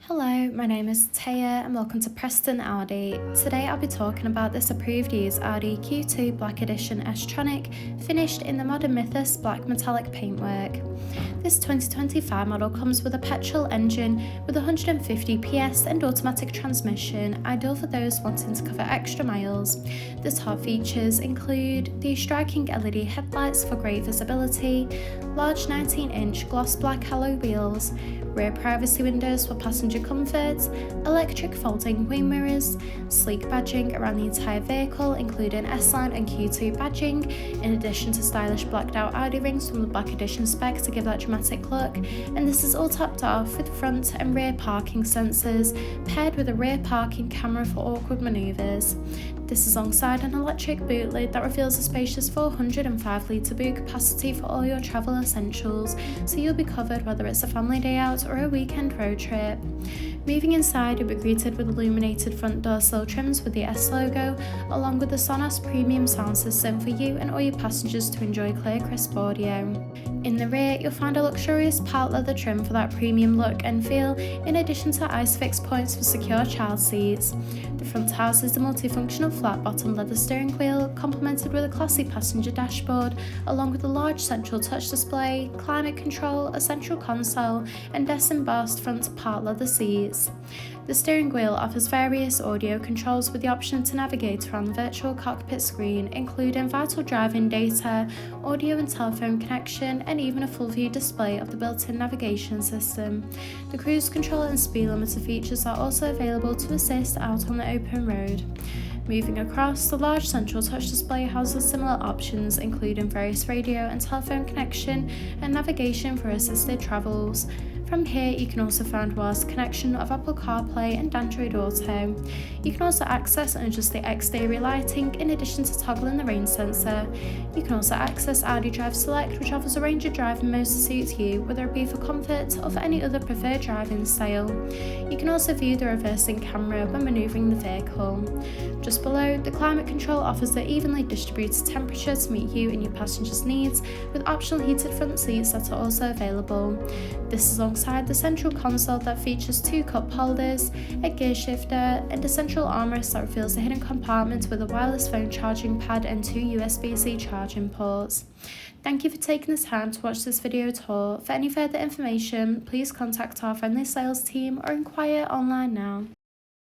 Hello, my name is Taya and welcome to Preston Audi. Today I'll be talking about this approved use Audi Q2 Black Edition S-tronic finished in the modern Mythos Black metallic paintwork. This 2025 model comes with a petrol engine with 150 PS and automatic transmission, ideal for those wanting to cover extra miles. The top features include the striking LED headlights for great visibility, large 19-inch gloss black alloy wheels, rear privacy windows for passenger comfort, electric folding wing mirrors, sleek badging around the entire vehicle including S-Line and Q2 badging, in addition to stylish blacked out Audi rings from the Black Edition spec to give that dramatic look, and this is all topped off with front and rear parking sensors paired with a rear parking camera for awkward manoeuvres. This is alongside an electric boot lid that reveals a spacious 405 litre boot capacity for all your travel essentials, so you'll be covered whether it's a family day out or a weekend road trip. Moving inside, you'll be greeted with illuminated front door sill trims with the S logo, along with the SONOS premium sound system for you and all your passengers to enjoy clear, crisp audio. In the rear, you'll find a luxurious part leather trim for that premium look and feel, in addition to ISOFIX points for secure child seats. The front houses the multifunctional flat-bottom leather steering wheel, complemented with a classy passenger dashboard, along with a large central touch display, climate control, a central console, and embossed front part leather seats. The steering wheel offers various audio controls with the option to navigate around the virtual cockpit screen, including vital driving data, audio and telephone connection, and even a full view display of the built-in navigation system. The cruise control and speed limiter features are also available to assist out on the open road. Moving across, the large central touch display houses similar options including various radio and telephone connection and navigation for assisted travels. From here, you can also find wireless connection of Apple CarPlay and Android Auto. You can also access and adjust the exterior lighting in addition to toggling the rain sensor. You can also access Audi Drive Select, which offers a range of driving modes to suit you, whether it be for comfort or for any other preferred driving style. You can also view the reversing camera when manoeuvring the vehicle. Just below, the climate control offers the evenly distributed temperature to meet you and your passengers' needs, with optional heated front seats that are also available. This is alongside the central console that features two cup holders, a gear shifter, and a central armrest that reveals the hidden compartment with a wireless phone charging pad and two USB-C charging ports. Thank you for taking the time to watch this video tour. For any further information, please contact our friendly sales team or inquire online now.